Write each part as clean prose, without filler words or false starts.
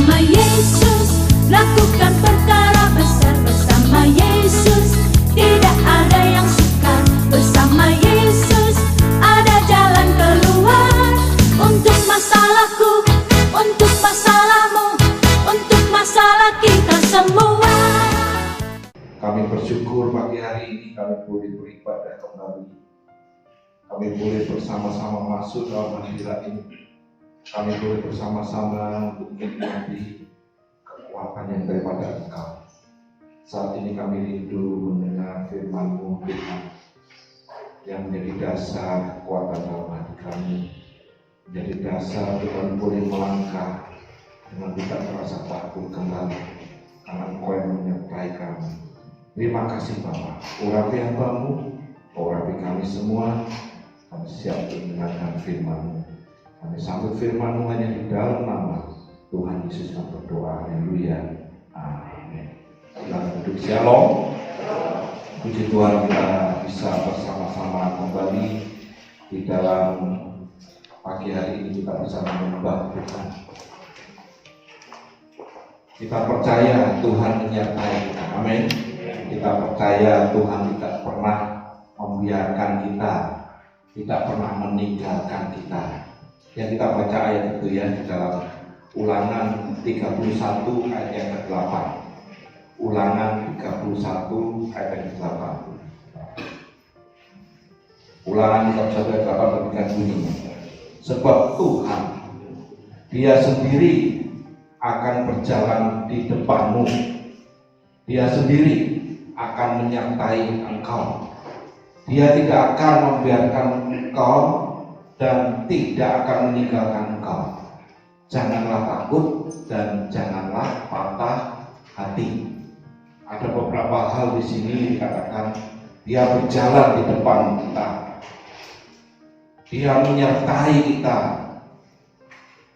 bersama Yesus, lakukan perkara besar bersama Yesus. Tidak ada yang sukar bersama Yesus, ada jalan keluar untuk masalahku, untuk masalahmu, untuk masalah kita semua. Kami bersyukur pagi hari ini kami boleh beribadah kembali. Kami boleh bersama-sama masuk dalam hadirat ini. Kami boleh bersama-sama untuk menikmati kekuatan yang daripada Engkau. Saat ini kami rindu mendengar firman-Mu, Tuhan, yang menjadi dasar kekuatan dalam hati kami, menjadi dasar Tuhan boleh melangkah dengan tidak merasa takut kembali, karena Engkau yang menyertai kami. Terima kasih Bapa. Urapi hamba-Mu, urapi kami semua. Kami siap mendengarkan firman-Mu. Kami sambut firman-Mu hanya di dalam nama Tuhan Yesus kami berdoa. Haleluya. Amin. Silakan duduk. Shalom. Puji Tuhan kita bisa bersama-sama kembali di dalam pagi hari ini. Kita bisa menyembah Tuhan. Kita percaya Tuhan menyertai kita. Amin. Kita percaya Tuhan tidak pernah membiarkan kita, tidak pernah meninggalkan kita. Yang kita baca ayat itu ya di dalam Ulangan 31 ayat yang ke-8. Ulangan 31 ayat yang ke-8. Ulangan 31 ayat 8 demikian bunyi. Sebab Tuhan, Dia sendiri akan berjalan di depanmu. Dia sendiri akan menyertai engkau. Dia tidak akan membiarkan engkau dan tidak akan meninggalkan engkau. Janganlah takut dan janganlah patah hati. Ada beberapa hal di sini dikatakan Dia berjalan di depan kita. Dia menyertai kita.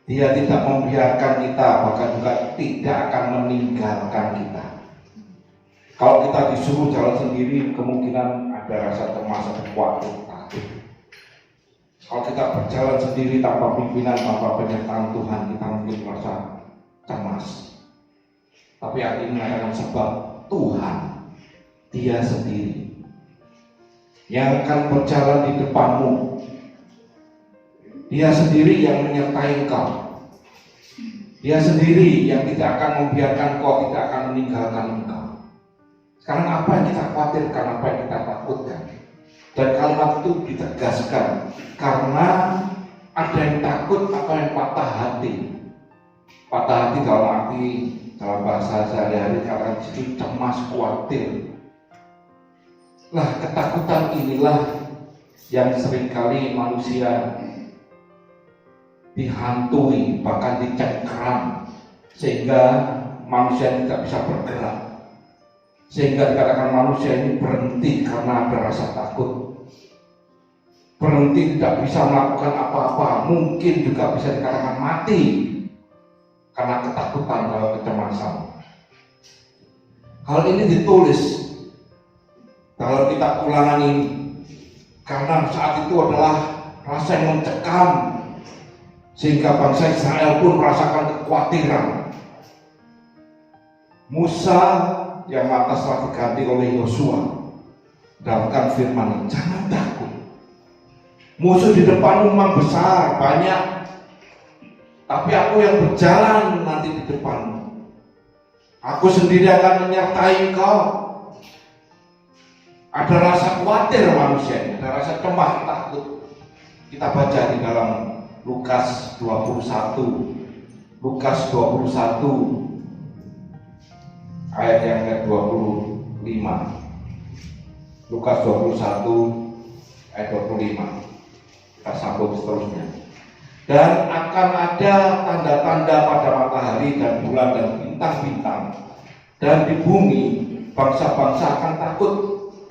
Dia tidak membiarkan kita, bahkan juga tidak akan meninggalkan kita. Kalau kita disuruh jalan sendiri, kemungkinan ada rasa cemas, ada khawatir, takut. Kalau kita berjalan sendiri tanpa pimpinan, tanpa penyertaan Tuhan, kita mungkin merasa cemas. Tapi ayat ini mengatakan sebab Tuhan, Dia sendiri yang akan berjalan di depanmu. Dia sendiri yang menyertai engkau. Dia sendiri yang tidak akan membiarkan engkau, tidak akan meninggalkan engkau. Sekarang apa yang kita khawatirkan, apa yang kita takutkan? Dan kalimat itu ditegaskan karena ada yang takut atau yang patah hati. Patah hati dalam arti dalam bahasa sehari-hari katakan itu cemas, khawatir. Nah, ketakutan inilah yang seringkali manusia dihantui, bahkan dicengkeram, sehingga manusia tidak bisa bergerak. Sehingga dikatakan manusia ini berhenti karena ada rasa takut. Berhenti tidak bisa melakukan apa-apa, mungkin juga bisa dikatakan mati karena ketakutan dan kecemasan. Hal ini ditulis dalam kitab Ulangan ini karena saat itu adalah rasa yang mencekam, sehingga bangsa Israel pun merasakan kekhawatiran. Musa yang lantas telah diganti oleh Yosua mendapatkan firman, jangan takut. Musuh di depan memang besar, banyak, tapi aku yang berjalan nanti di depanmu. Aku sendiri akan menyertai engkau. Ada rasa khawatir manusia, ada rasa cemas, takut. Kita baca di dalam Lukas 21 ayat yang ke-25. Lukas 21 ayat 25. Kita sambung seterusnya. Dan akan ada tanda-tanda pada matahari dan bulan dan bintang-bintang, dan di bumi bangsa-bangsa akan takut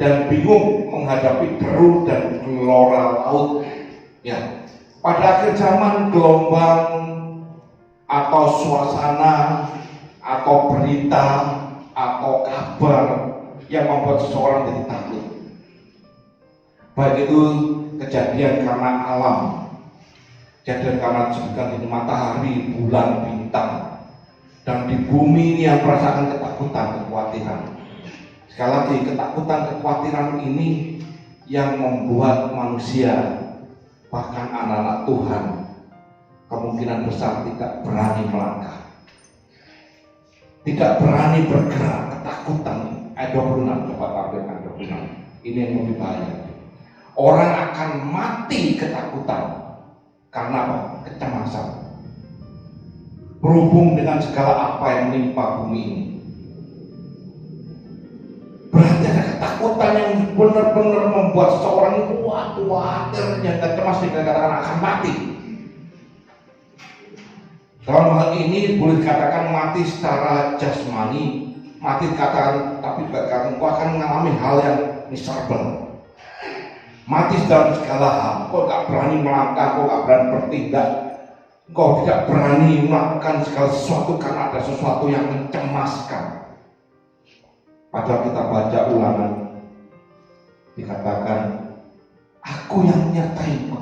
dan bingung menghadapi deru dan gelora laut. Ya, pada akhir zaman gelombang atau suasana atau berita atau kabar yang membuat seseorang jadi takut. Baik itu kejadian karena alam, kejadian karena disebutkan ini matahari, bulan, bintang, Dan di bumi ini yang merasakan ketakutan, kekhawatiran. Sekali lagi, ketakutan, kekhawatiran ini yang membuat manusia, bahkan anak-anak Tuhan, kemungkinan besar tidak berani melangkah, tidak berani bergerak. Ketakutan. Ayat 26, coba tampilkan 26. Ini yang lebih bahaya. Orang akan mati ketakutan. Karena apa? Kecemasan. Berhubung dengan segala apa yang menimpa bumi ini. Berarti ada ketakutan yang benar-benar membuat seseorang itu khawatir, yang cemas, dikatakan akan mati. Dalam hal ini boleh dikatakan mati secara jasmani, mati dikatakan, tapi juga katakan kau akan mengalami hal yang miserable. Mati dalam segala hal, kau tak berani melangkah, kau tak berani bertindak, kau tidak berani melakukan segala sesuatu karena ada sesuatu yang mencemaskan. Padahal kita baca Ulangan, dikatakan, aku yang menyertaimu,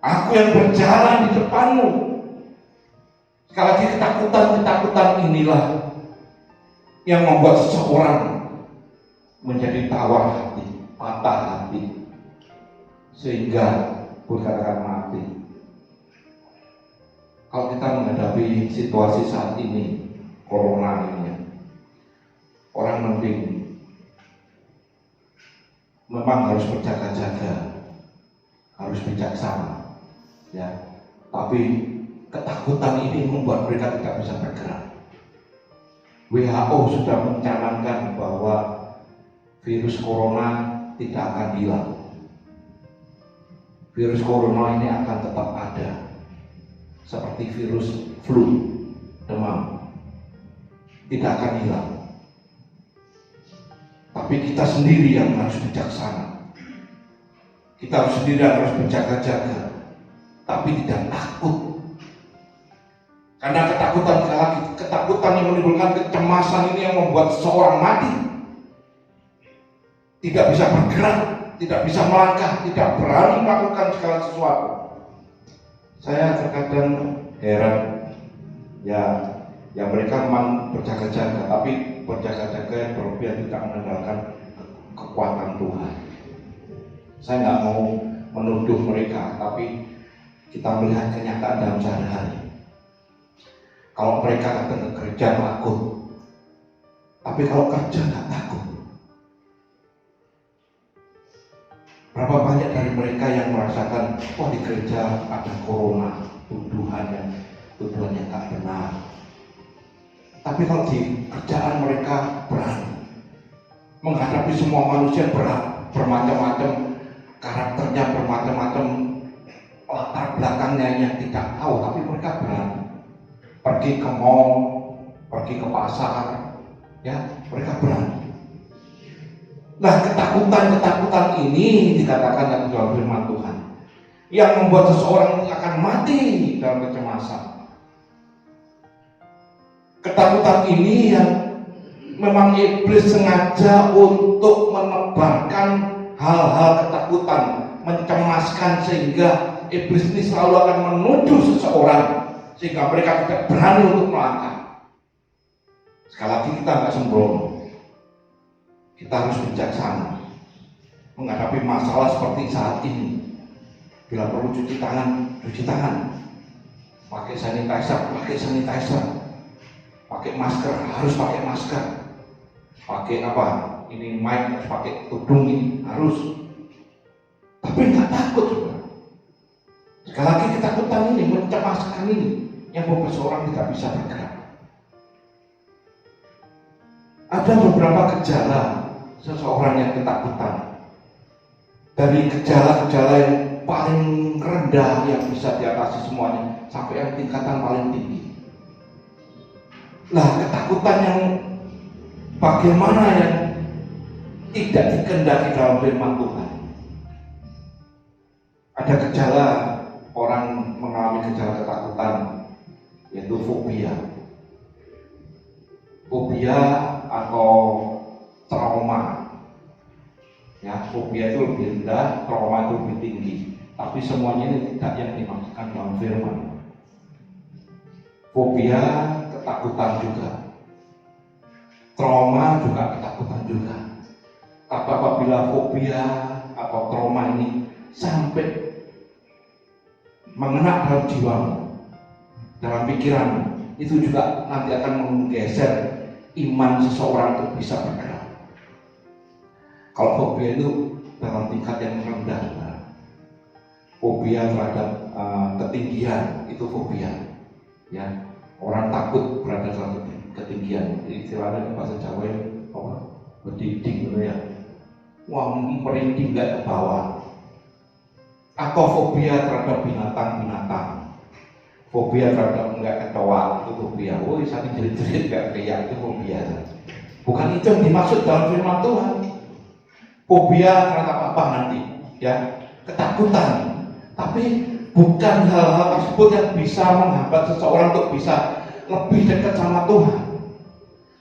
aku yang berjalan di depanmu. Sekali lagi, ketakutan inilah yang membuat seseorang menjadi tawar hati, patah hati, sehingga dikatakan mati. Kalau kita menghadapi situasi saat ini, corona ini, orang mending memang harus berjaga-jaga, harus bijaksana, ya. Tapi ketakutan ini membuat mereka tidak bisa bergerak. WHO sudah mencanangkan bahwa virus corona tidak akan hilang. Virus corona ini akan tetap ada, seperti virus flu, demam, tidak akan hilang. Tapi kita sendiri yang harus bijaksana. Kita harus sendiri yang harus berjaga-jaga, tapi tidak takut. Karena ketakutan yang menimbulkan kecemasan ini yang membuat seseorang mati. Tidak bisa bergerak, tidak bisa melangkah, tidak berani melakukan segala sesuatu. Saya terkadang heran, ya mereka memang berjaga-jaga, tapi berjaga-jaga yang berlebihan tidak mengandalkan kekuatan Tuhan. Saya nggak mau menuduh mereka, tapi kita melihat kenyataan dalam sehari-hari. Kalau mereka datang ke gereja takut, tapi kalau kerja nggak takut. Berapa banyak dari mereka yang merasakan, wah di gereja ada corona, tuduhan yang tak benar. Tapi kalau di kerjaan mereka berani menghadapi semua manusia, bermacam-macam karakternya, bermacam-macam latar belakangnya yang tidak tahu, tapi mereka berani pergi ke mall, pergi ke pasar, ya mereka berani. Nah, ketakutan ini dikatakan dalam firman Tuhan yang membuat seseorang akan mati dalam kecemasan. Ketakutan ini yang memang iblis sengaja untuk menebarkan hal-hal ketakutan, mencemaskan, sehingga iblis ini selalu akan menuduh seseorang sehingga mereka tidak berani untuk melangkah. Sekali lagi, kita nggak sembrono. Kita harus bijaksana menghadapi masalah seperti saat ini. Bila perlu cuci tangan, pakai sanitizer, pakai masker, harus pakai masker, pakai apa? Ini mic, harus pakai tudung ini, harus. Tapi nggak takut, saudara. Sekali lagi, ketakutan ini, mencemaskan ini, yang membuat seorang tidak bisa bergerak. Ada beberapa gejala seseorang yang ketakutan. Dari gejala-gejala yang paling rendah yang bisa diatasi semuanya sampai yang tingkatan paling tinggi. Nah, ketakutan yang bagaimana yang tidak dikehendaki dalam firman Tuhan. Ada gejala orang mengalami gejala ketakutan, yaitu fobia. Fobia atau trauma. Ya, fobia itu lebih rendah, trauma itu lebih tinggi. Tapi semuanya ini tidak yang dimaksudkan dalam firman. Fobia ketakutan juga. Trauma juga ketakutan juga. Tapi apabila fobia atau trauma ini sampai mengena dalam jiwamu, dalam pikiran, itu juga nanti akan menggeser iman seseorang untuk bisa bergerak. Kalau fobia itu dalam tingkat yang rendah, fobia terhadap ketinggian itu fobia, ya. Orang takut berada dalam ketinggian. Istilahnya bahasa Jawa apa? Berdinding gitu ya. Wah, merinding nggak ke bawah. Atau fobia terhadap binatang-binatang. Fobia terhadap enggak kecoa itu fobia. Woi, saking jerit-jerit enggak teriak itu fobia. Bukan itu yang dimaksud dalam firman Tuhan. Fobia terhadap apa nanti? Ya, ketakutan. Tapi bukan hal-hal tersebut yang bisa menghambat seseorang untuk bisa lebih dekat sama Tuhan.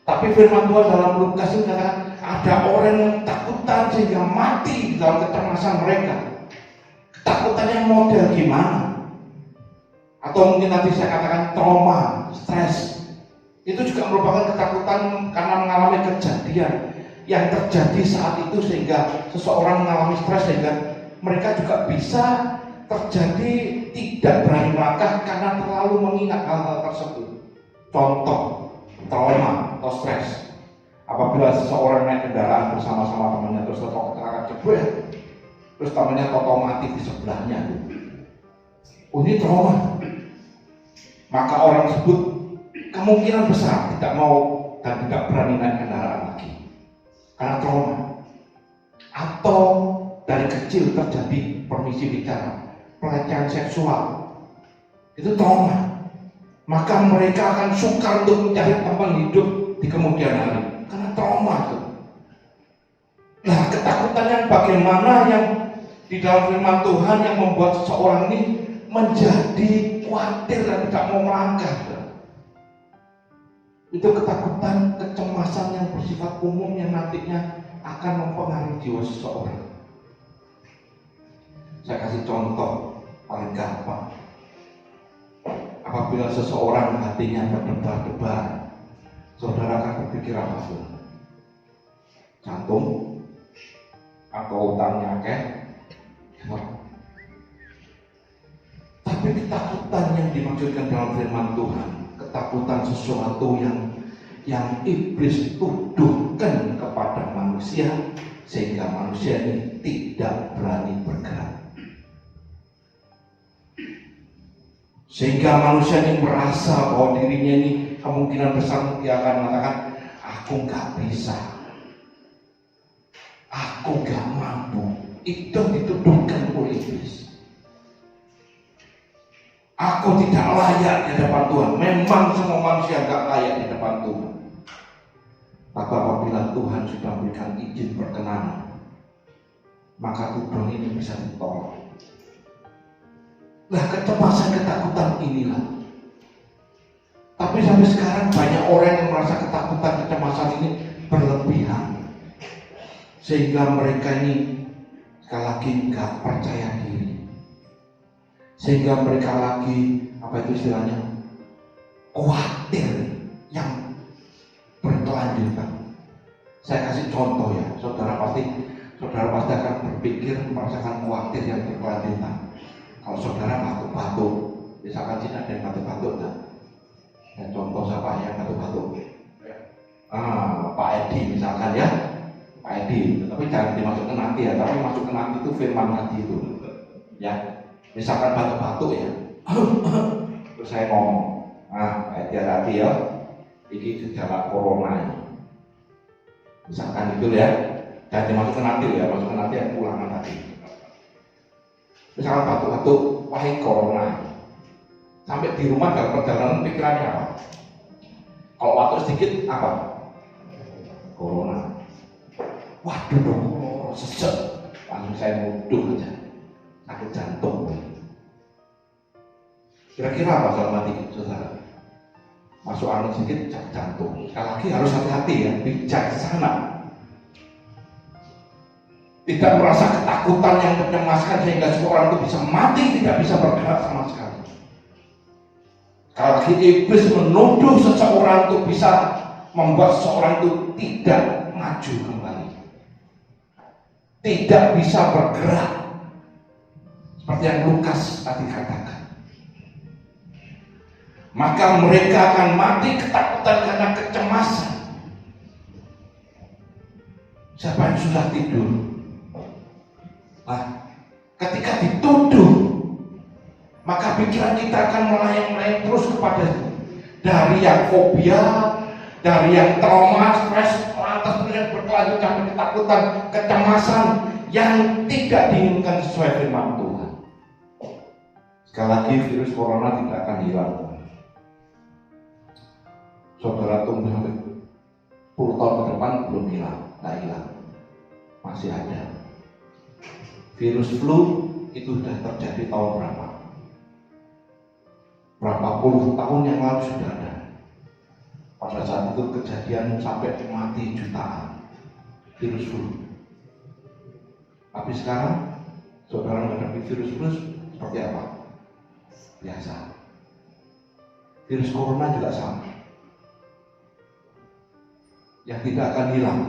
Tapi firman Tuhan dalam Lukas ini katakan ada orang yang ketakutan sehingga mati dalam kecemasan mereka. Ketakutan yang model gimana? Atau mungkin nanti saya katakan trauma, stres. Itu juga merupakan ketakutan karena mengalami kejadian yang terjadi saat itu sehingga seseorang mengalami stres sehingga mereka juga bisa terjadi tidak berani melangkah karena terlalu mengingat hal-hal tersebut. Contoh trauma atau stres. Apabila seseorang naik kendaraan bersama-sama temannya terus kecelakaan jebret, terus temannya mati di sebelahnya. Oh, ini trauma. Maka orang tersebut kemungkinan besar tidak mau dan tidak berani naik kendaraan lagi karena trauma. Atau dari kecil terjadi permisi bicara, pelecehan seksual, itu trauma. Maka mereka akan sukar untuk mencari tempat hidup di kemudian hari karena trauma itu. Nah, ketakutan yang bagaimana yang di dalam firman Tuhan yang membuat seseorang ini menjadi khawatir dan tidak mau melangkah. Itu ketakutan, kecemasan yang bersifat umum yang nantinya akan mempengaruhi jiwa seseorang. Saya kasih contoh paling gampang. Apabila seseorang hatinya berdebar-debar, saudara akan berpikir apa? Jantung atau utangnya Tapi ketakutan yang dimaksudkan dalam firman Tuhan, ketakutan sesuatu yang iblis tuduhkan kepada manusia sehingga manusia ini tidak berani bergerak. Sehingga manusia ini merasa bahwa dirinya ini kemungkinan besar dia akan mengatakan, aku nggak bisa, aku nggak mampu. Itu dituduhkan oleh iblis. Aku tidak layak di hadapan Tuhan. Memang semua manusia nggak layak di hadapan Tuhan. Maka apabila Tuhan sudah memberikan izin perkenanan, maka tuduhan ini bisa ditolak. Nah, kecemasan, ketakutan inilah. Tapi sampai sekarang banyak orang yang merasa ketakutan, kecemasan ini berlebihan. Sehingga mereka ini sekali lagi nggak percaya diri. Sehingga mereka lagi, apa itu istilahnya, khawatir yang berkelanjutan. Saya kasih contoh ya, saudara pasti akan berpikir merasakan khawatir yang berkelanjutan. Kalau saudara batuk-batuk, misalkan sini ada yang batuk-batuk kan? Ya, contoh siapa yang batuk-batuk? Pak Edi misalkan ya, Pak Edi. Tapi jangan dimasukkan nanti ya, tapi masukkan nanti itu firman tadi itu, ya. Misalkan batuk-batuk ya, terus saya ngomong, Pak Edi hati ya, ini gejala corona ini. Misalkan itu ya, jangan dimasukkan nanti ya, masukkan nanti yang ulangan tadi. Misalkan batuk-batuk, wah ini corona. Sampai di rumah dalam perjalanan pikirannya apa? Kalau batuk sedikit apa? Corona. Waduh dong, sesek. Langsung saya nuduh aja, sakit jantung. Kira-kira apa dalam hati saudara? Masuk angin sedikit, sakit jantung. Sekali lagi harus hati-hati ya, bijaksana. Tidak merasa ketakutan yang mencemaskan sehingga seorang itu bisa mati, tidak bisa bergerak sama sekali. Kalau iblis menuduh seseorang untuk bisa membuat seseorang itu tidak maju kembali, tidak bisa bergerak, seperti yang Lukas tadi katakan, maka mereka akan mati ketakutan karena kecemasan. Siapa yang sudah tidur? Nah, ketika dituduh, maka pikiran kita akan melayang-layang terus kepada dari yang fobia, dari yang trauma, stres, lantas kemudian berkelanjut sampai ketakutan, kecemasan yang tidak diinginkan sesuai firman Tuhan. Sekali lagi, virus corona tidak akan hilang. Saudara tunggu sampai 10 tahun ke depan belum hilang, tidak hilang, masih ada. Virus flu itu sudah terjadi tahun berapa? Berapa puluh tahun yang lalu sudah ada. Pada saat itu kejadian sampai mati jutaan virus flu. Tapi sekarang saudara menghadapi virus flu seperti apa? Biasa. Virus corona juga sama, yang tidak akan hilang.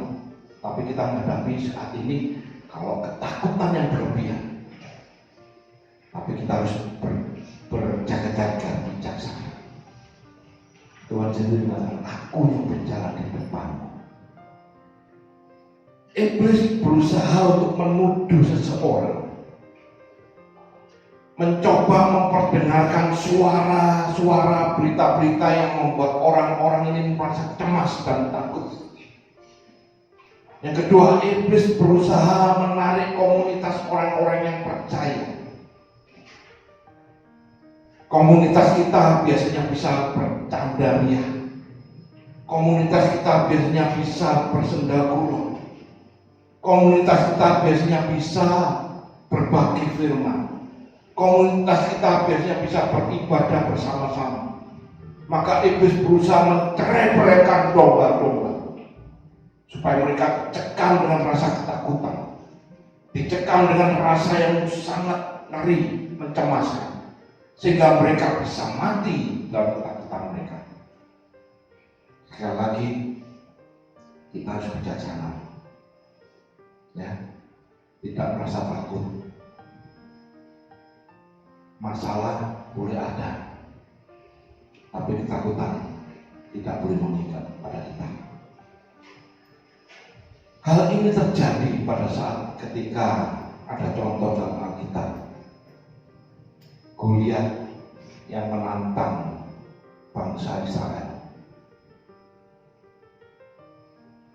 Tapi kita menghadapi saat ini kalau ketakutan yang berlebihan. Tapi kita harus berjaga-jaga, bijaksana. Tuhan sendiri mengatakan, aku yang berjalan di depanmu. Iblis berusaha untuk menuduh seseorang, mencoba memperdengarkan suara-suara berita-berita yang membuat orang-orang ini merasa cemas dan takut. Yang kedua, iblis berusaha menarik komunitas orang-orang yang percaya. Komunitas kita biasanya bisa bercanda ria. Komunitas kita biasanya bisa bersendagurau. Komunitas kita biasanya bisa berbagi firman. Komunitas kita biasanya bisa beribadah bersama-sama. Maka iblis berusaha mencerai-beraikan domba-domba, supaya mereka dicekam dengan rasa ketakutan, dicekam dengan rasa yang sangat ngeri, mencemaskan, sehingga mereka bisa mati dalam ketakutan mereka. Sekali lagi, kita harus bijaksana, ya, tidak merasa takut. Masalah boleh ada, tapi ketakutan tidak boleh mengikat pada kita. Hal ini terjadi pada saat ketika ada contoh dalam Alkitab, Goliat yang menantang bangsa Israel.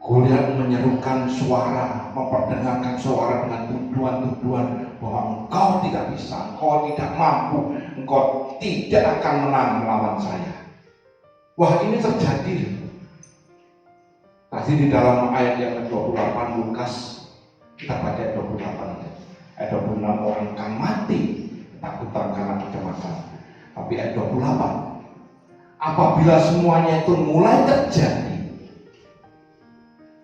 Goliat menyerukan suara, memperdengarkan suara dengan tuduhan-tuduhan bahwa engkau tidak bisa, engkau tidak mampu, engkau tidak akan menang melawan saya. Wah, ini terjadi. Tadi di dalam ayat yang ke-28 Lukas, kita baca ayat 28, ayat 26, orang akan mati ketakutan karena kecemasan. Tapi ayat 28, apabila semuanya itu mulai terjadi,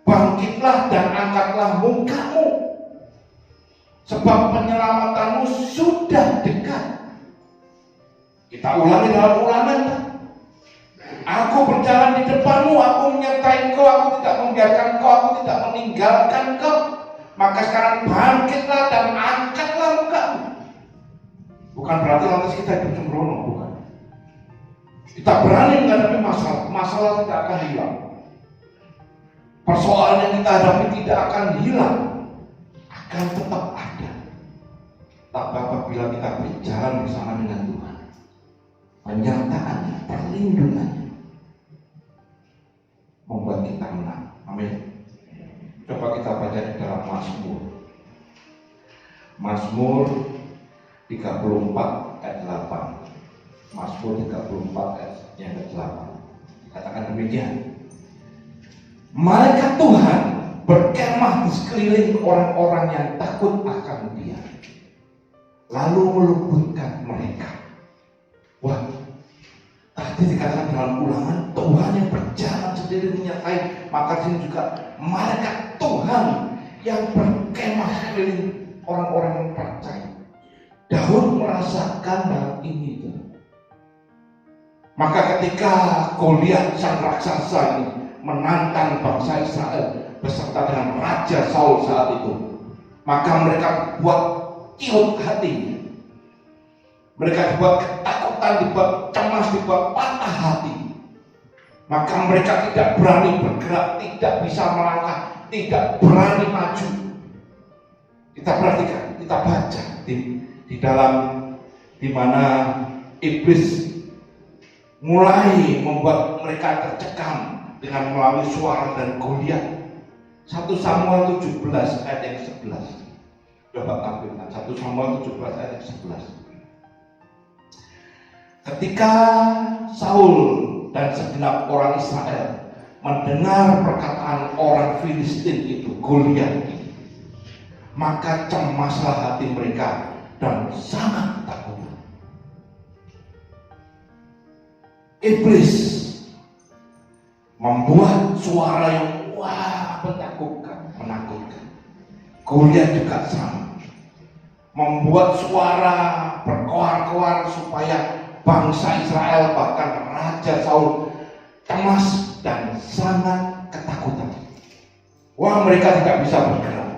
bangkitlah dan angkatlah mukamu, sebab penyelamatanmu sudah dekat. Kita ulangi dalam ulangan. Aku berjalan di depanmu, aku menyertai engkau, aku tidak membiarkan engkau, aku tidak meninggalkan engkau. Maka sekarang bangkitlah dan angkatlah mukamu. Bukan berarti lantas kita hidup sembrono, bukan. Kita berani menghadapi masalah, masalah tidak akan hilang. Persoalan yang kita hadapi tidak akan hilang, akan tetap ada. Tapi apabila kita berjalan bersama dengan Tuhan, penyertaannya, perlindungannya membuat kita menang. Amin. Coba kita baca di dalam Mazmur. Mazmur 34 ayat 8. Mazmur 34 ayat yang ke-8. Katakan demikian. Malaikat Tuhan berkemah di sekeliling orang-orang yang takut akan Dia, lalu meluputkan mereka. Wah, tadi dikatakan dalam ulangan, Tuhan yang berjalan sendiri menyertai. Maka sini juga malaikat Tuhan yang berkemah sekeliling orang-orang yang percaya. Daud merasakan hal ini. Maka ketika Goliat sang raksasa ini menantang bangsa Israel beserta dengan Raja Saul saat itu, maka mereka buat ciut hati, mereka dibuat ketakutan, dibuat cemas, dibuat patah hati. Maka mereka tidak berani bergerak, tidak bisa melangkah, tidak berani maju. Kita perhatikan, kita baca di dalam di mana iblis mulai membuat mereka tercekam dengan melalui suara dan Goliat. 1 Samuel 17 ayat yang 11. Coba tampilkan 1 Samuel 17 ayat yang 11. Ketika Saul dan segenap orang Israel mendengar perkataan orang Filistin itu, Goliat ini, maka cemaslah hati mereka dan sangat takut. Iblis membuat suara yang menakutkan. Goliat juga sama, membuat suara berkoar-koar supaya bangsa Israel bahkan Raja Saul cemas dan sangat ketakutan. Wah, mereka tidak bisa bergerak,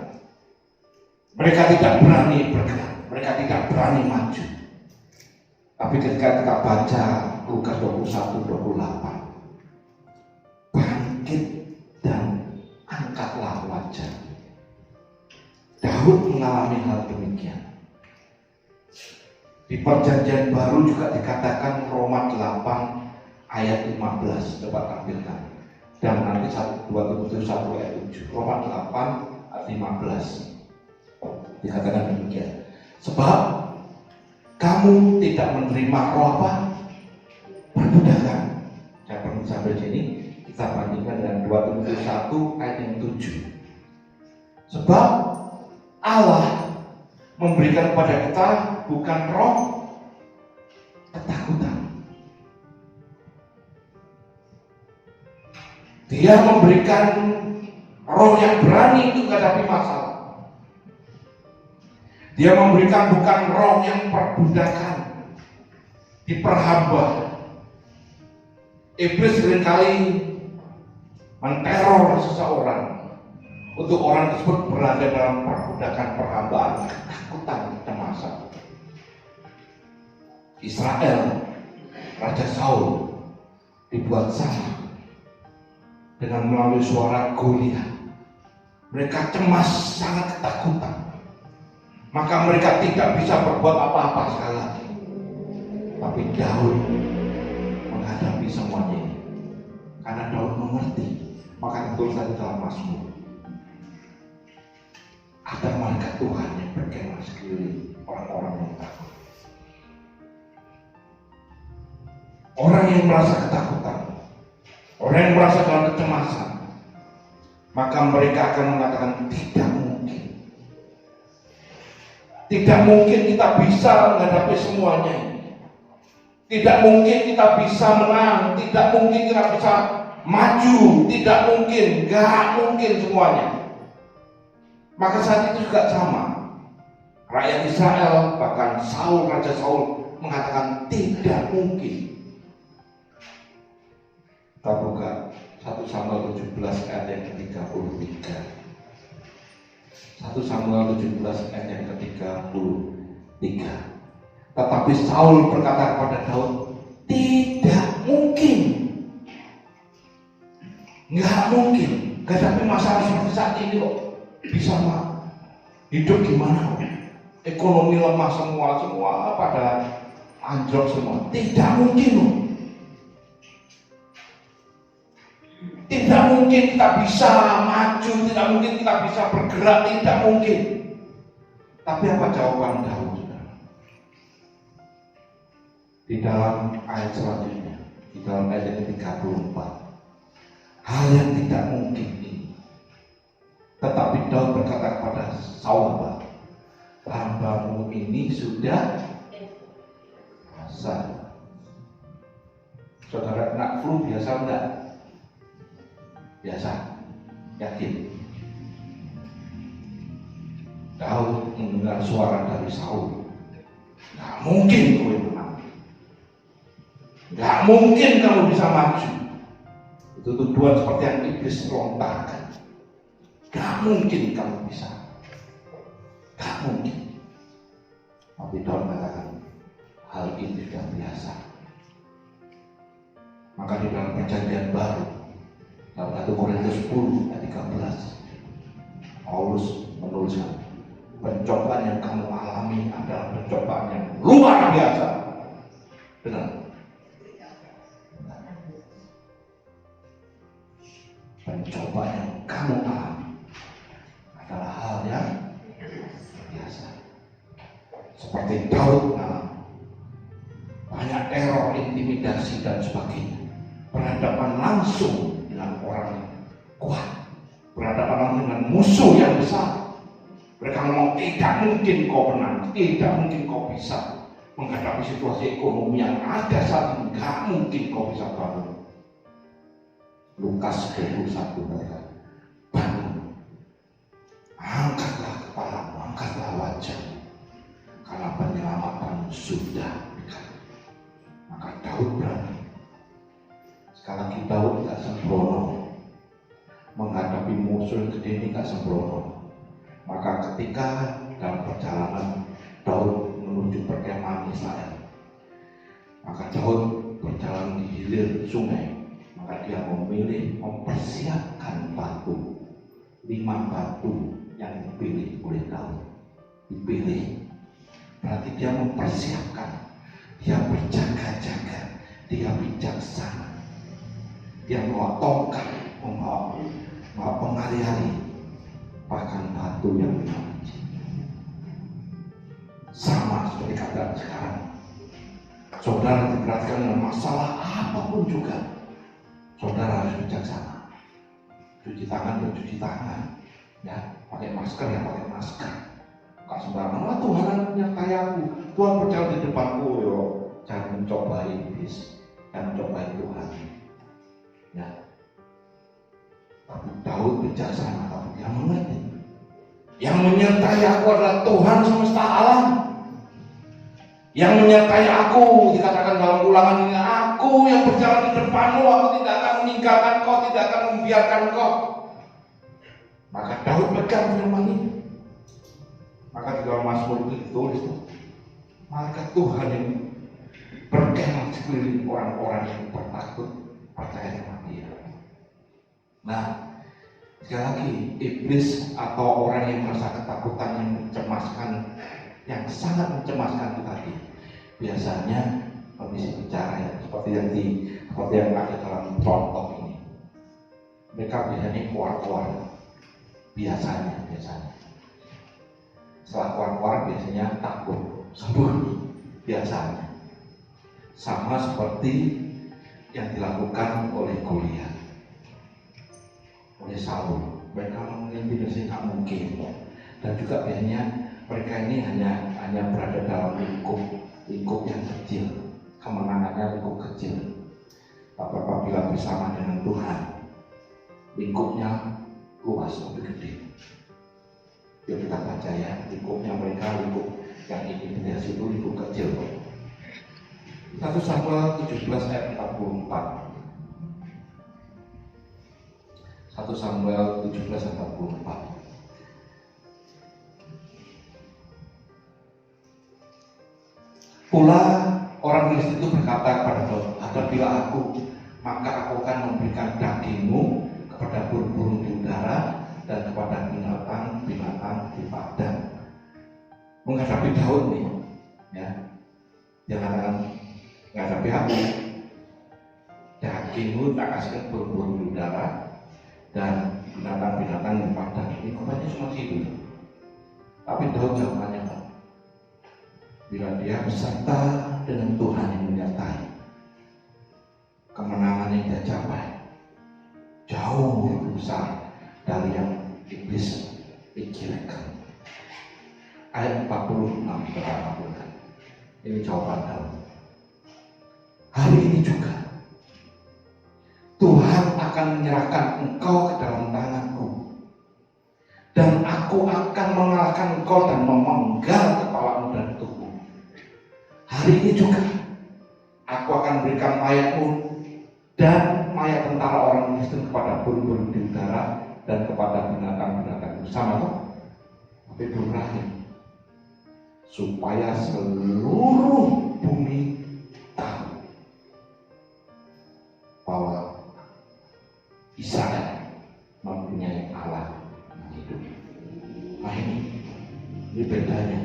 mereka tidak berani bergerak, mereka tidak berani maju. Tapi ketika kita baca Lukas 21:28, bangkit dan angkatlah wajah. Daud mengalami hal demikian. Di Perjanjian Baru juga dikatakan Roma 8 ayat 15. Coba tampilkan. Dan nanti 2 Timotius 1 ayat 7. Roma 8 ayat 15. Dikatakan demikian. Sebab kamu tidak menerima roh apa? Perbudakan. Saya perlu sampai sini. Kita bandingkan dengan 2 Timotius 1 ayat yang 7. Sebab Allah memberikan kepada kita bukan roh ketakutan. Dia memberikan roh yang berani untuk menghadapi masalah. Dia memberikan bukan roh yang perbudakan, diperhamba. Iblis seringkali menteror seseorang untuk orang tersebut berada dalam perbudakan, perhambaan, ketakutan, kecemasan. Israel, Raja Saul dibuat sama dengan melalui suara Goliat. Mereka cemas, sangat ketakutan. Maka mereka tidak bisa berbuat apa-apa sekali lagi. Tapi Daud menghadapi semuanya ini. Karena Daud mengerti, maka dituliskan di dalam Mazmur, ada malaikat Tuhan yang berkemah sekeliling orang-orang yang takut. Orang yang merasa ketakutan, orang yang merasa dalam kecemasan, maka mereka akan mengatakan tidak mungkin. Tidak mungkin kita bisa menghadapi semuanya ini. Tidak mungkin kita bisa menang, tidak mungkin kita bisa maju, tidak mungkin, gak mungkin semuanya. Maka saat itu juga sama. Rakyat Israel, bahkan Saul, Raja Saul mengatakan tidak mungkin. Kita buka 1 Samuel 17 ayat yang ke-33. 1 Samuel 17 ayat yang ke-33. Tetapi Saul berkata kepada Daud, tidak mungkin. Nggak mungkin. Gak ada masalah seperti saat ini kok. Bisa mah hidup gimana? Ekonomi lemah semua pada anjlok semua. Tidak mungkin loh. Tidak mungkin kita bisa maju, tidak mungkin kita bisa bergerak, tidak mungkin. Tapi apa jawaban Daud? Di dalam ayat selanjutnya, di dalam ayat yang 34, hal yang tidak mungkin ini. Tetapi Daud berkata kepada Saul, hambamu ini sudah puasa. Saudara kena flu biasa enggak? Biasa, yakin. Daud mendengar suara dari Saul. Nggak mungkin kowe menang. Gak mungkin kamu bisa maju. Itu tuduhan seperti yang iblis lontarkan. Gak mungkin kamu bisa. Gak mungkin. Tapi Daud katakan, hal ini sudah biasa. Maka di dalam perjanjian baru, dalam 1 Korintus 10 ayat 13, Paulus menuliskan, pencobaan yang kamu alami adalah pencobaan yang luar biasa. Benar. Pencobaan yang kamu alami adalah hal yang biasa. Seperti Daud mengalami banyak teror, intimidasi dan sebagainya. Berhadapan langsung dengan orang yang kuat, berhadapan langsung dengan musuh yang besar. Mereka ngomong, tidak mungkin kau menang, tidak mungkin kau bisa menghadapi situasi ekonomi yang ada saat ini, tidak mungkin kau bisa bangun. Lukas 21 kata, bangun, angkatlah kepalamu, angkatlah wajahmu, karena penyelamatan sudah dekat. Maka Daud berani. Sekali lagi Daud tidak sembrono, menghadapi musuh yang gede ini tidak sembrono. Maka ketika dalam perjalanan Daud menuju perkemahan Israel, maka Daud berjalan di hilir sungai. Maka dia memilih mempersiapkan batu, 5 batu yang dipilih oleh Daud. Dipilih, berarti dia mempersiapkan, dia berjaga-jaga, dia bijaksana, dia membawa tongkat, membawa pengali-ali, bahkan batu yang 5 biji. Sama seperti keadaan sekarang. Saudara diperhatikan dengan masalah apapun juga, saudara harus bijaksana. Cuci tangan bercuci tangan, ya, pakai masker ya pakai masker. Bukan sembarangan, Tuhan menyertai aku, Tuhan berjalan di depanku, yo. Jangan mencobai iblis, jangan mencobai Tuhan. Ya. Tapi Daud bijaksana, tapi dia mengerti. Yang menyertai aku adalah Tuhan semesta alam. Yang menyertai aku, dikatakan dalam Ulangan ini, aku yang berjalan di depanmu, aku tidak akan meninggalkan kau, tidak akan membiarkan kau. Maka Daud pegang firman ini. Maka di dalam Mazmur itu ditulis, maka Tuhan yang berkemah sekeliling orang-orang yang bertakut percaya sama Dia. Nah, sekali lagi, iblis atau orang yang merasa ketakutan yang mencemaskan, yang sangat mencemaskan itu tadi, biasanya komisi bicara ya, seperti yang ada dalam contoh ini. Mereka biasanya keluar-keluar, biasanya. Setelah keluar-keluar biasanya takut, sembunyi, biasanya. Sama seperti yang dilakukan oleh Goliat, oleh Saul. Mereka mengintimidasi nggak mungkin, dan juga biasanya mereka ini hanya berada dalam lingkup yang kecil, kemenangannya lingkup kecil. Tapi apabila bersama dengan Tuhan, lingkupnya luas, lebih gede. Yuk kita baca ya, lingkupnya mereka, lingkup yang intimidasi itu lingkup kecil. 1 Samuel 17 ayat 44. 1 Samuel 17 ayat 44. Pula orang Filistin itu berkata kepada Daud, hadapilah aku, maka aku akan memberikan dagingmu kepada burung-burung di udara dan kepada binatang di padang. Menghadapi Daud nih, ya, jangan menghadapi aku, dagingmu tak kasihkan burung-burung di udara dan binatang-binatang di padang. Ini kotanya cuma situ. Tapi Daud jawabannya, bila dia beserta dengan Tuhan yang menyertai, kemenangan yang dia capai jauh lebih besar dari yang iblis pikirkan. Ayat 46 terangkan. Ini jawaban Daud. Hari ini juga Tuhan akan menyerahkan engkau ke dalam tanganku, dan aku akan mengalahkan engkau dan memenggal kepalamu dan tubuhmu. Hari ini juga Aku akan berikan mayatmu dan mayat tentara orang Kristen kepada burung-burung di udara dan kepada binatang-binatang bersama tuh. Tapi belum berakhir. Supaya seluruh bumi tahu bahwa Israel mempunyai Allah yang hidup. Nah ini bedanya.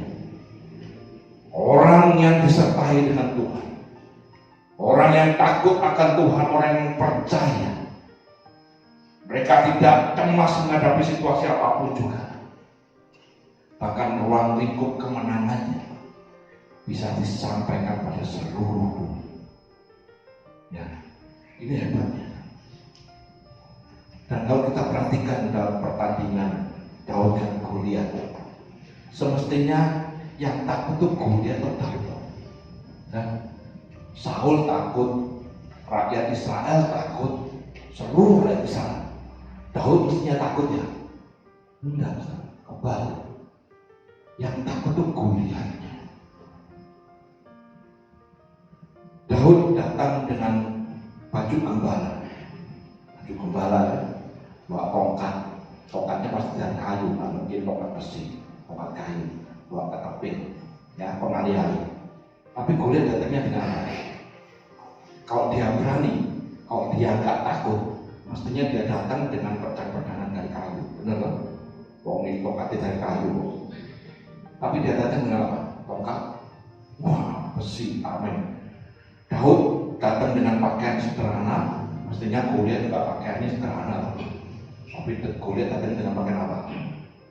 Orang yang disertai dengan Tuhan, orang yang takut akan Tuhan, orang yang percaya, mereka tidak cemas menghadapi situasi apapun juga. Bahkan ruang lingkup kemenangannya bisa disampaikan pada seluruh bumi. Ya, ini hebatnya. Dan kalau kita perhatikan dalam pertandingan Daud dan Goliat, semestinya yang takut itu Goliat atau Daud. Dan Saul takut, rakyat Israel takut, seluruh rakyat Israel. Daud mestinya takut ya? Enggak, kebalik. Yang takut itu Goliatnya. Daud datang dengan baju gembala. Baju gembala ya, bawa tongkat. Tongkatnya pasti dari kayu, kan? Mungkin tongkat besi, tongkat kayu, bawa ketepin, ya pengalih-alih. Tapi Goliat datangnya dengan apa? Kalau dia berani, kalau dia nggak takut, mestinya dia datang dengan pedang-pedangan dari kayu, bener kan? Wong ini tongkatnya dari kayu. Tapi dia datang dengan apa? Tongkat. Wah, besi, amin. Daud datang dengan pakaian sederhana. Mestinya Goliat juga pakaiannya sederhana. Tapi Goliat datang dengan pakaian apa?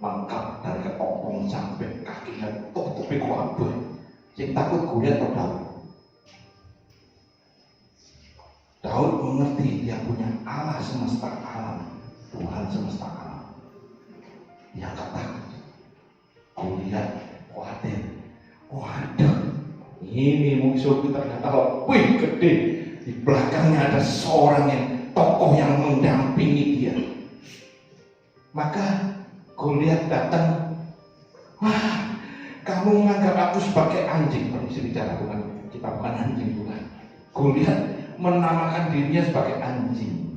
Lengkap dari ketopong sampai kakinya tutupi kuabah. Yang takut Goliat atau Daud? Daud mengerti dia punya Allah semesta alam, Tuhan semesta alam. Dia katakan Goliat khawatir. Waduh, ini musuh kita ternyata lebih gede. Di belakangnya ada seorang yang tokoh yang mendampingi dia. Maka Goliat datang. Wah, kamu menganggap aku sebagai anjing. Permisi bicara, bukan kita bukan anjing, bukan. Goliat menamakan dirinya sebagai anjing.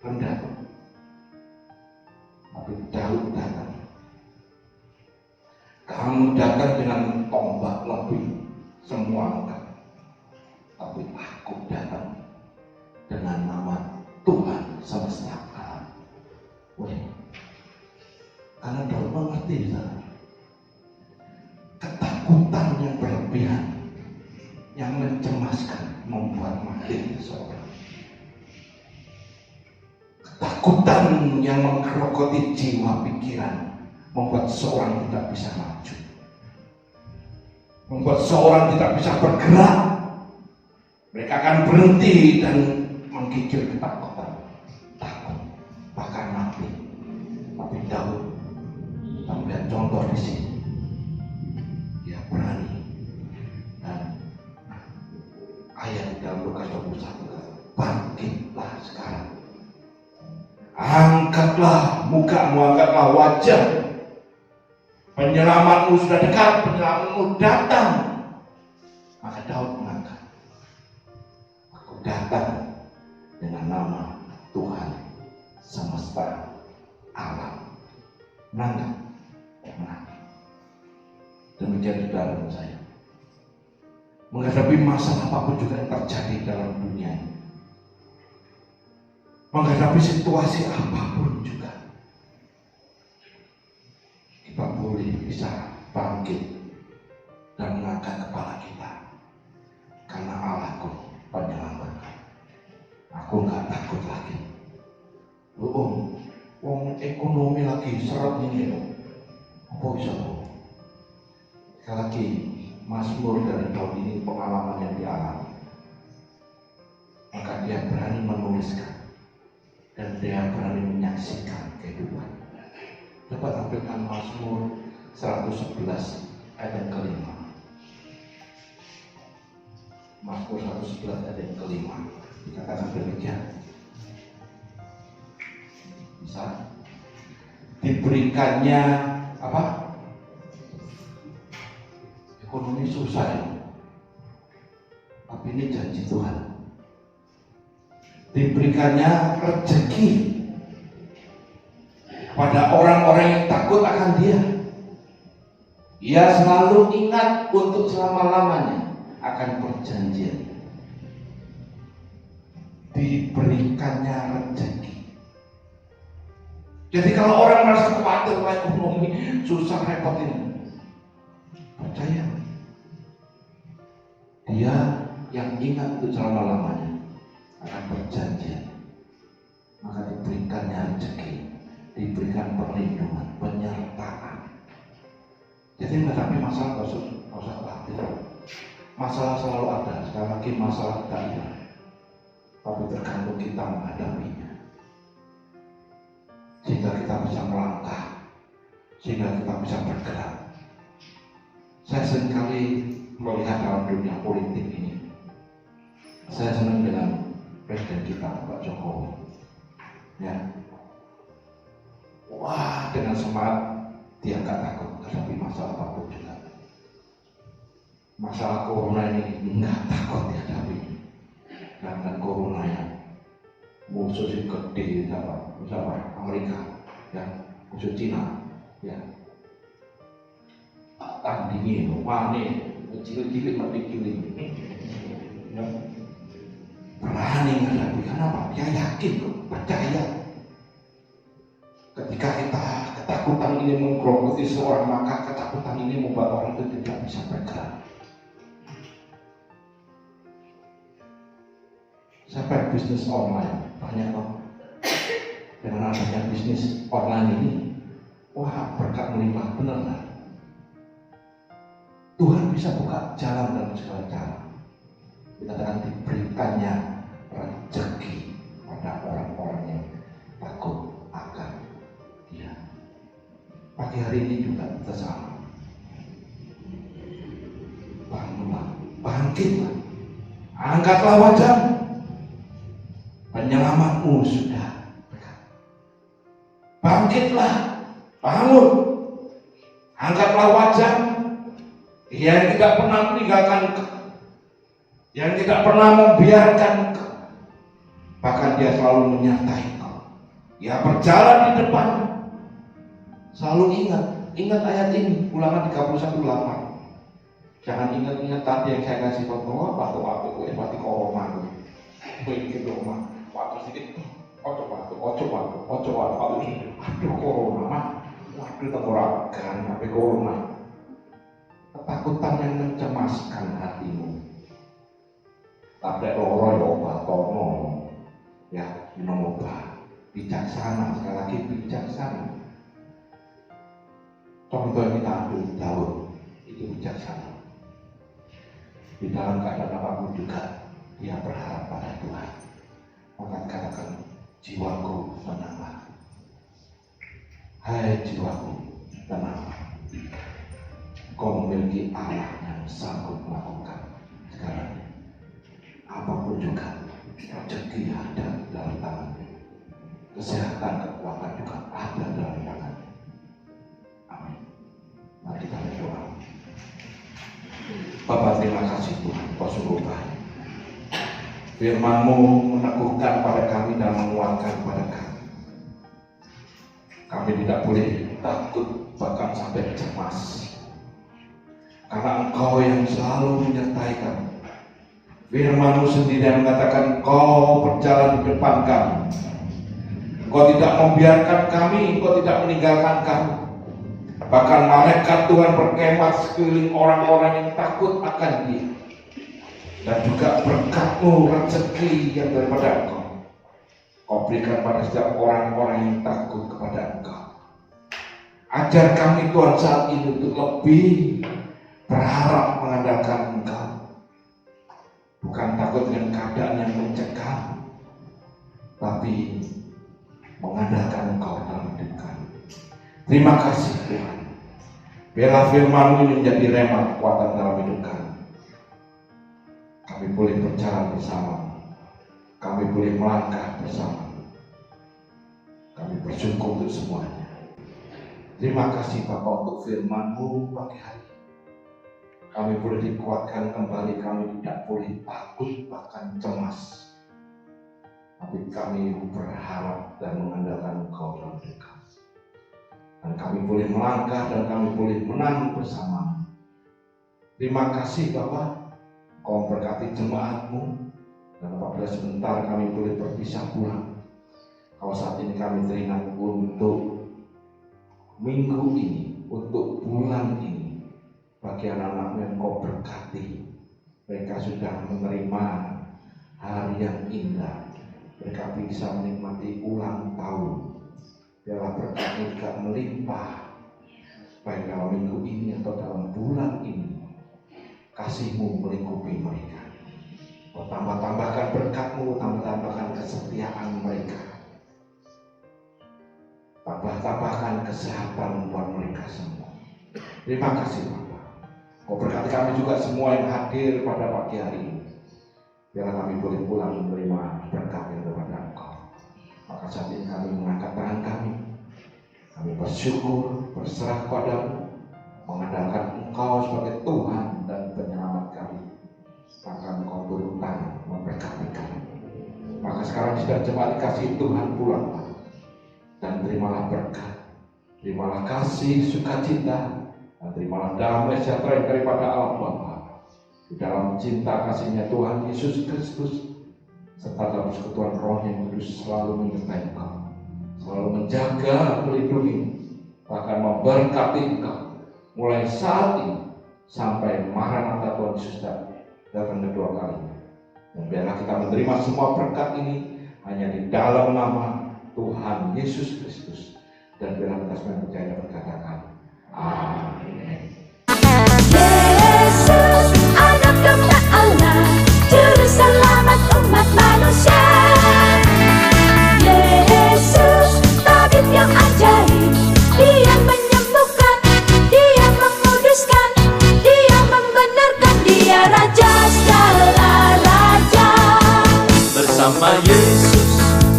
Rendah. Tapi Daud datang. Kamu datang dengan tombak lebih semua lengkap. Tapi aku datang dengan nama Tuhan semesta alam. Wih, karena Daud mengerti ketakutan yang berlebihan, yang mencemaskan, membuat mati seseorang. Ketakutan yang menggerogoti jiwa pikiran, membuat seorang tidak bisa maju, membuat seorang tidak bisa bergerak. Mereka akan berhenti dan menggigil ketakutan, takut, bahkan mati. Tapi Daud, kita melihat contoh di sini, dia berani. Dan ayat dalam Lukas 21, bangkitlah sekarang, angkatlah mukamu, angkatlah wajah. Penyelamatmu sudah dekat, penyelamatmu datang. Maka Daud mengangkat, aku datang dengan nama Tuhan semesta alam. Menang, menang. Demikian saudara saya, menghadapi masalah apapun juga yang terjadi dalam dunia ini, menghadapi situasi apapun juga, kita boleh bisa bangkit dan mengangkat kepala kita, karena Allahku penyelamat. Aku nggak takut lagi. Wong ekonomi lagi seret ini loh. Apa bisa loh? Sekali lagi, Mazmur dari Daud ini pengalaman yang dialami. Maka dia berani menuliskan dan dia berani menyaksikan kehidupan. Coba tampilkan Mazmur 111 ayat yang kelima. Mazmur 111 ayat yang kelima. Dikatakan demikian. Bisa diberikannya apa? Ekonomi susah ya. Tapi Tapi ini janji Tuhan. Diberikannya rezeki pada orang-orang yang takut akan Dia. Ia selalu ingat untuk selama-lamanya akan perjanjian. Diberikannya rezeki. Jadi kalau orang merasa khawatir, ekonomi susah, repot ini, percaya, Dia yang ingat untuk selama-lamanya akan perjanjian, maka diberikannya rezeki, diberikan perlindungan, penyertaan. Jadi menghadapi masalah gak usah khawatir. Masalah selalu ada, sekali lagi masalah tidak ada, tapi tergantung kita menghadapinya. Sehingga kita bisa melangkah, sehingga kita bisa bergerak. Saya seringkali melihat dalam dunia politik ini, saya senang dengan Presiden kita, Pak Jokowi. Ya, wah, dengan semangat dia nggak takut menghadapi masalah apapun juga. Masalah corona ini nggak takut dihadapi, karena corona yang musuh si gede, misalnya Amerika, ya, musuh Cina, ya, tandingi, wani, cilik-cilik mati cilik, ya, berani menghadapi. Kenapa? Dia yakin, percaya. Ketika kita ketakutan ini menggerogoti seorang, maka ketakutan ini membuat orang itu tidak bisa bergerak. Sampai bisnis online banyak kok. Dengan adanya bisnis online ini, wah, berkat melimpah, benar lah. Tuhan bisa buka jalan dalam segala cara. Dikatakan diberikannya rezeki pada orang-orang yang takut akan Dia. Pagi hari ini juga kita sama. Bangunlah, bangkitlah, angkatlah wajahmu. Penyelamatmu sudah dekat. Bangkitlah, bangun, angkatlah wajah. Dia yang tidak pernah meninggalkan engkau, yang tidak pernah membiarkan engkau, bahkan Dia selalu menyertai engkau. Dia berjalan di depan. Selalu ingat ayat ini, Ulangan 31:8. Jangan ingat tadi yang saya kasih contoh, waktu corona, begitu mah. Waktu sedikit, aduh corona mah, waduh tenggorokan, tapi corona. Ketakutan yang mencemaskan hatimu. Tapi loro ya obatono, ya minum obat. Bijaksana, sekali lagi bijaksana. Contoh yang kita ambil Daud, itu bijaksana. Di dalam keadaan apapun juga, dia berharap pada Tuhan. Maka katakan, jiwaku tenanglah. Hai jiwaku, tenanglah. Kau memiliki Allah yang sanggup melakukan segalanya. Apapun juga, rezeki ada dalam tangannya. Kesehatan, kekuatan juga ada dalam tangannya. Amin. Mari kita berdoa. Bapa, terima kasih Tuhan, Kau sungguh baik. Firman-Mu meneguhkan pada kami dan menguatkan pada kami. Kami tidak boleh takut, bahkan sampai cemas. Karena Engkau yang selalu menyertai kami. Firman-Mu sendiri yang mengatakan Engkau berjalan di depan kami. Engkau tidak membiarkan kami, Engkau tidak meninggalkan kami. Bahkan malaikat Tuhan berkemah sekeliling orang-orang yang takut akan Dia. Dan juga berkat-Mu, rezeki yang daripada Engkau, Kau berikan pada setiap orang-orang yang takut kepada Engkau. Ajar kami Tuhan saat ini untuk lebih berharap mengandalkan Engkau. Bukan takut dengan keadaan yang mencekam, tapi mengandalkan Engkau dalam hidup kami. Terima kasih Tuhan. Biarlah firman-Mu ini menjadi rema kekuatan dalam hidup kami. Kami boleh berjalan bersama, kami boleh melangkah bersama. Kami bersyukur untuk semuanya. Terima kasih Bapa untuk firman-Mu pagi hari. Kami boleh dikuatkan kembali, kami tidak boleh takut tapi kami berharap dan mengandalkan Engkau dalam hidup kami. Dan kami boleh melangkah dan kami boleh menang bersama. Terima kasih Bapa, Kau berkati jemaat-Mu. Dan apabila sebentar kami boleh berpisah pulang, kalau saat ini kami teringat untuk minggu ini, untuk bulan ini, bagi anak-anak yang Kau berkati, mereka sudah menerima hari yang indah. Mereka bisa menikmati ulang tahun. Biarlah berkat juga melimpah, baik dalam minggu ini atau dalam bulan ini. Kasih-Mu melingkupi mereka. Tambah-tambahkan berkat-Mu, tambah-tambahkan kesetiaan mereka. Tambah-tambahkan kesehatan buat mereka semua. Terima kasih Bapak. Kau berkati kami juga semua yang hadir pada pagi hari ini. Biarlah kami boleh pulang menerima berkat yang daripada Engkau. Maka saat ini kami mengangkat tangan kami. Kami bersyukur, berserah kepada-Mu, mengandalkan Engkau sebagai Tuhan dan penyelamat kami. Maka Engkau berhutang memberkati kami. Maka sekarang sudah jemaat dikasih Tuhan pulang, dan terimalah berkat, terimalah kasih, sukacita, dan terimalah damai sejahtera daripada Allah Bapa. Di dalam cinta kasih-Nya Tuhan Yesus Kristus, serta dalam persekutuan Roh yang kudus selalu menyertai Engkau, selalu menjaga, melindungi, bahkan memberkati Engkau, mulai saat ini sampai Maranatha Tuhan Yesus datang kedua kalinya. Dan biarlah kita menerima semua berkat ini hanya di dalam nama Tuhan Yesus Kristus. Dan biarlah kita semua percaya berkatakan amin. Yesus, Anak Domba Allah, Juru Selamat umat manusia. Yesus, Tabib yang ajaib, Dia menyembuhkan, Dia menguduskan, Dia membenarkan, Dia Raja segala raja. Bersama Yesus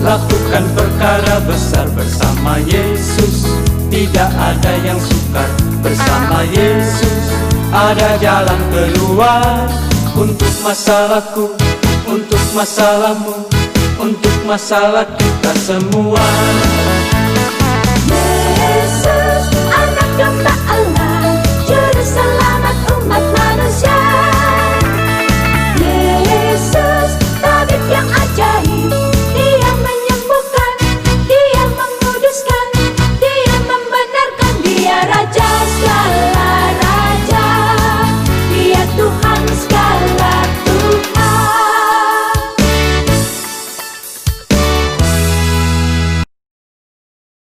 lakukan perkara besar. Bersama Yesus tidak ada yang sukar. Bersama Yesus ada jalan keluar. Untuk masalahku, untuk masalahmu, untuk masalah kita semua.